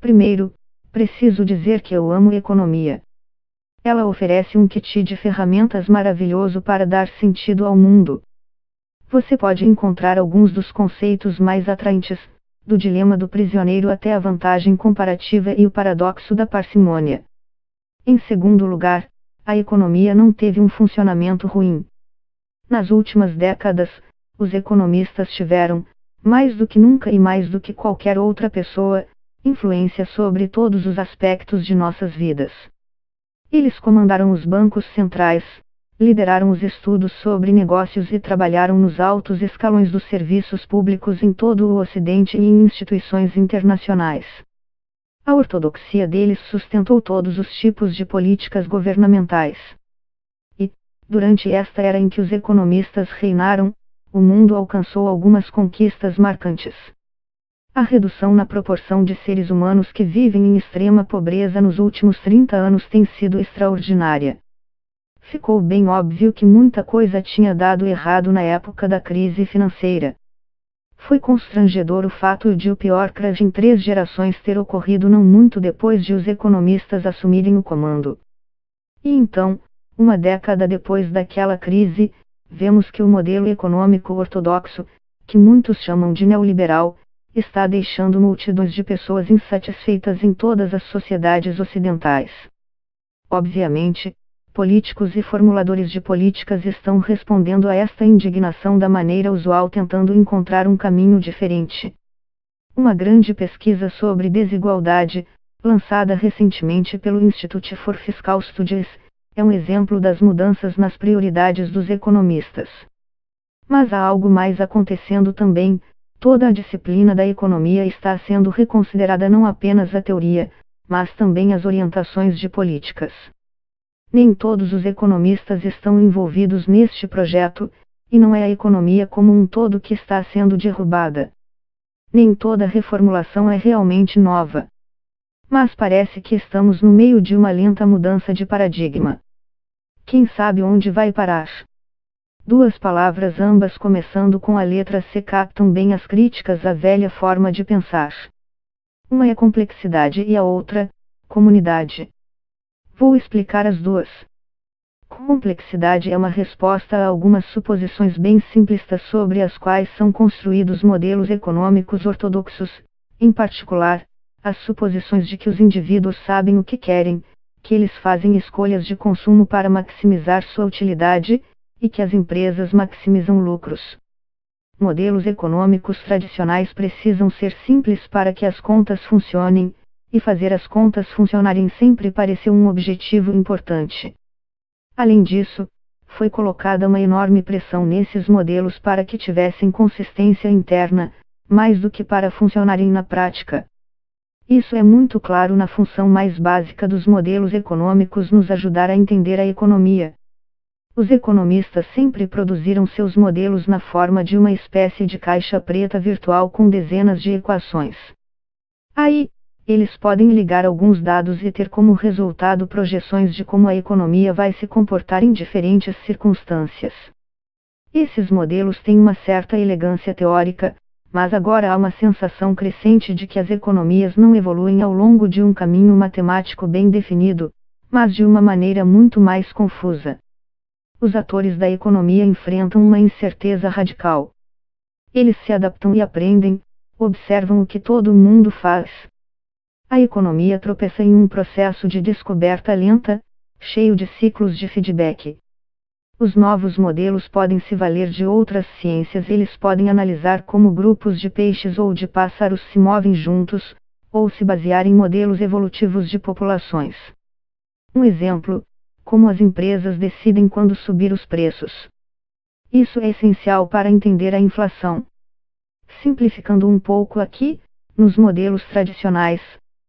Primeiro, preciso dizer que eu amo economia. Ela oferece um kit de ferramentas maravilhoso para dar sentido ao mundo. Você pode encontrar alguns dos conceitos mais atraentes, do dilema do prisioneiro até a vantagem comparativa e o paradoxo da parcimônia. Em segundo lugar, a economia não teve um funcionamento ruim. Nas últimas décadas, os economistas tiveram, mais do que nunca e mais do que qualquer outra pessoa, influência sobre todos os aspectos de nossas vidas. Eles comandaram os bancos centrais, lideraram os estudos sobre negócios e trabalharam nos altos escalões dos serviços públicos em todo o Ocidente e em instituições internacionais. A ortodoxia deles sustentou todos os tipos de políticas governamentais. E, durante esta era em que os economistas reinaram, o mundo alcançou algumas conquistas marcantes. A redução na proporção de seres humanos que vivem em extrema pobreza nos últimos 30 anos tem sido extraordinária. Ficou bem óbvio que muita coisa tinha dado errado na época da crise financeira. Foi constrangedor o fato de o pior crash em 3 gerações ter ocorrido não muito depois de os economistas assumirem o comando. E então, uma década depois daquela crise, vemos que o modelo econômico ortodoxo, que muitos chamam de neoliberal, está deixando multidões de pessoas insatisfeitas em todas as sociedades ocidentais. Obviamente, políticos e formuladores de políticas estão respondendo a esta indignação da maneira usual, tentando encontrar um caminho diferente. Uma grande pesquisa sobre desigualdade, lançada recentemente pelo Institute for Fiscal Studies, é um exemplo das mudanças nas prioridades dos economistas. Mas há algo mais acontecendo também. Toda a disciplina da economia está sendo reconsiderada, não apenas a teoria, mas também as orientações de políticas. Nem todos os economistas estão envolvidos neste projeto, e não é a economia como um todo que está sendo derrubada. Nem toda reformulação é realmente nova. Mas parece que estamos no meio de uma lenta mudança de paradigma. Quem sabe onde vai parar? 2 palavras, ambas começando com a letra C, captam bem as críticas à velha forma de pensar. Uma é complexidade e a outra, comunidade. Vou explicar as duas. Complexidade é uma resposta a algumas suposições bem simplistas sobre as quais são construídos modelos econômicos ortodoxos, em particular, as suposições de que os indivíduos sabem o que querem, que eles fazem escolhas de consumo para maximizar sua utilidade, e que as empresas maximizam lucros. Modelos econômicos tradicionais precisam ser simples para que as contas funcionem, e fazer as contas funcionarem sempre pareceu um objetivo importante. Além disso, foi colocada uma enorme pressão nesses modelos para que tivessem consistência interna, mais do que para funcionarem na prática. Isso é muito claro na função mais básica dos modelos econômicos, nos ajudar a entender a economia. Os economistas sempre produziram seus modelos na forma de uma espécie de caixa preta virtual com dezenas de equações. Aí, eles podem ligar alguns dados e ter como resultado projeções de como a economia vai se comportar em diferentes circunstâncias. Esses modelos têm uma certa elegância teórica, mas agora há uma sensação crescente de que as economias não evoluem ao longo de um caminho matemático bem definido, mas de uma maneira muito mais confusa. Os atores da economia enfrentam uma incerteza radical. Eles se adaptam e aprendem, observam o que todo mundo faz. A economia tropeça em um processo de descoberta lenta, cheio de ciclos de feedback. Os novos modelos podem se valer de outras ciências, eles podem analisar como grupos de peixes ou de pássaros se movem juntos, ou se basear em modelos evolutivos de populações. Um exemplo: como as empresas decidem quando subir os preços. Isso é essencial para entender a inflação. Simplificando um pouco aqui, nos modelos tradicionais,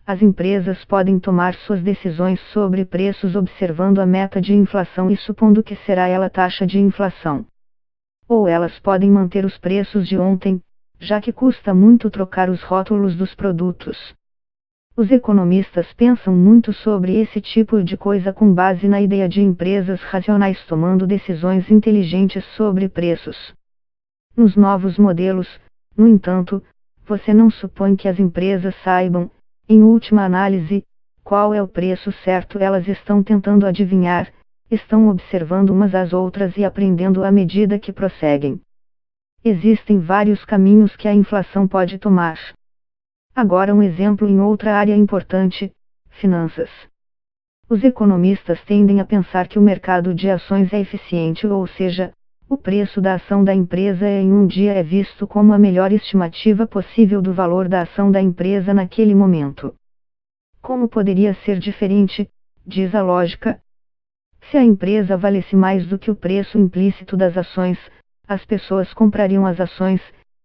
as empresas podem tomar suas decisões sobre preços observando a meta de inflação e supondo que será ela a taxa de inflação. Ou elas podem manter os preços de ontem, já que custa muito trocar os rótulos dos produtos. Os economistas pensam muito sobre esse tipo de coisa com base na ideia de empresas racionais tomando decisões inteligentes sobre preços. Nos novos modelos, no entanto, você não supõe que as empresas saibam, Em última análise, qual é o preço certo? Elas estão tentando adivinhar, estão observando umas às outras e aprendendo à medida que prosseguem. Existem vários caminhos que a inflação pode tomar. Agora um exemplo em outra área importante, finanças. Os economistas tendem a pensar que o mercado de ações é eficiente, ou seja, o preço da ação da empresa em um dia é visto como a melhor estimativa possível do valor da ação da empresa naquele momento. Como poderia ser diferente, diz a lógica? Se a empresa valesse mais do que o preço implícito das ações, as pessoas comprariam as ações,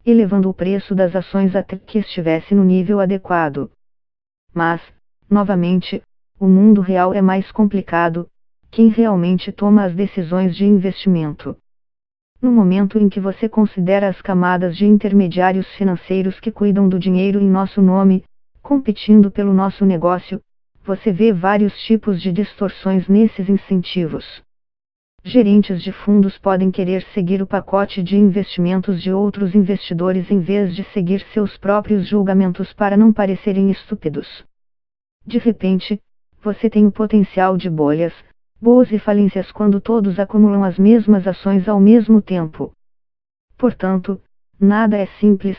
elevando o preço das ações até que estivesse no nível adequado. Mas, novamente, o mundo real é mais complicado. Quem realmente toma as decisões de investimento? No momento em que você considera as camadas de intermediários financeiros que cuidam do dinheiro em nosso nome, competindo pelo nosso negócio, você vê vários tipos de distorções nesses incentivos. Gerentes de fundos podem querer seguir o pacote de investimentos de outros investidores em vez de seguir seus próprios julgamentos para não parecerem estúpidos. De repente, você tem o potencial de bolhas, boas e falências quando todos acumulam as mesmas ações ao mesmo tempo. Portanto, nada é simples,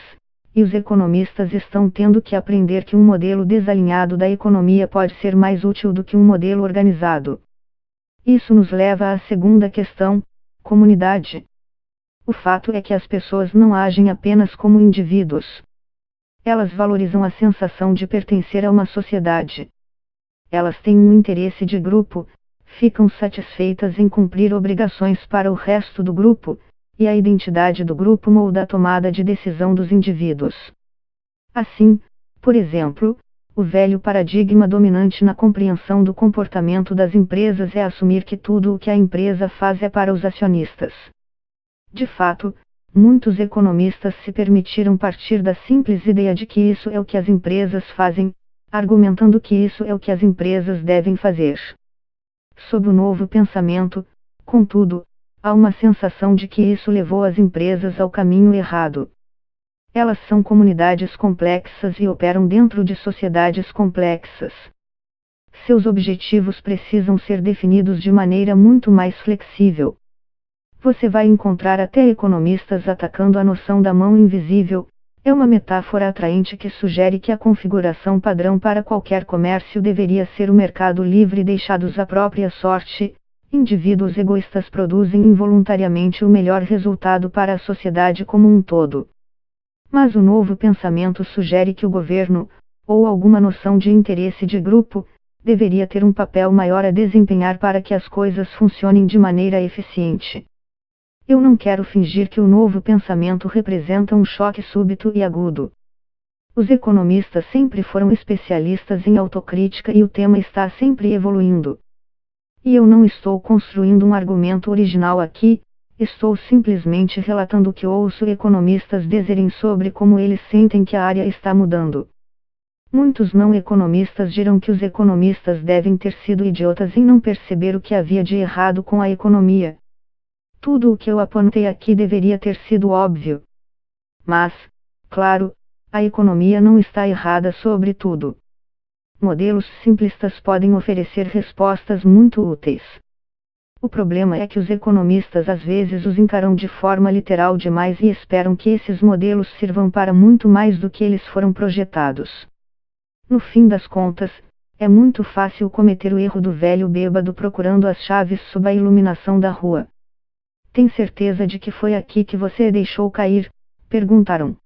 e os economistas estão tendo que aprender que um modelo desalinhado da economia pode ser mais útil do que um modelo organizado. Isso nos leva à segunda questão, comunidade. O fato é que as pessoas não agem apenas como indivíduos. Elas valorizam a sensação de pertencer a uma sociedade. Elas têm um interesse de grupo, ficam satisfeitas em cumprir obrigações para o resto do grupo, e a identidade do grupo molda a tomada de decisão dos indivíduos. Assim, por exemplo, o velho paradigma dominante na compreensão do comportamento das empresas é assumir que tudo o que a empresa faz é para os acionistas. De fato, muitos economistas se permitiram partir da simples ideia de que isso é o que as empresas fazem, argumentando que isso é o que as empresas devem fazer. Sob o novo pensamento, contudo, há uma sensação de que isso levou as empresas ao caminho errado. Elas são comunidades complexas e operam dentro de sociedades complexas. Seus objetivos precisam ser definidos de maneira muito mais flexível. Você vai encontrar até economistas atacando a noção da mão invisível. É uma metáfora atraente que sugere que a configuração padrão para qualquer comércio deveria ser o mercado livre deixados à própria sorte. Indivíduos egoístas produzem involuntariamente o melhor resultado para a sociedade como um todo. Mas o novo pensamento sugere que o governo, ou alguma noção de interesse de grupo, deveria ter um papel maior a desempenhar para que as coisas funcionem de maneira eficiente. Eu não quero fingir que o novo pensamento representa um choque súbito e agudo. Os economistas sempre foram especialistas em autocrítica e o tema está sempre evoluindo. E eu não estou construindo um argumento original aqui, estou simplesmente relatando o que ouço economistas dizerem sobre como eles sentem que a área está mudando. Muitos não economistas dirão que os economistas devem ter sido idiotas em não perceber o que havia de errado com a economia. Tudo o que eu apontei aqui deveria ter sido óbvio. Mas, claro, a economia não está errada sobre tudo. Modelos simplistas podem oferecer respostas muito úteis. O problema é que os economistas às vezes os encaram de forma literal demais e esperam que esses modelos sirvam para muito mais do que eles foram projetados. No fim das contas, é muito fácil cometer o erro do velho bêbado procurando as chaves sob a iluminação da rua. Tem certeza de que foi aqui que você deixou cair? Perguntaram.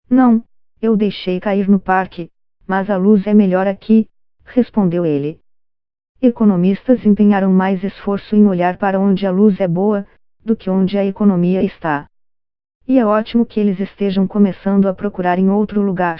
Não, eu deixei cair no parque, mas a luz é melhor aqui, respondeu ele. Economistas empenharam mais esforço em olhar para onde a luz é boa, do que onde a economia está. E é ótimo que eles estejam começando a procurar em outro lugar.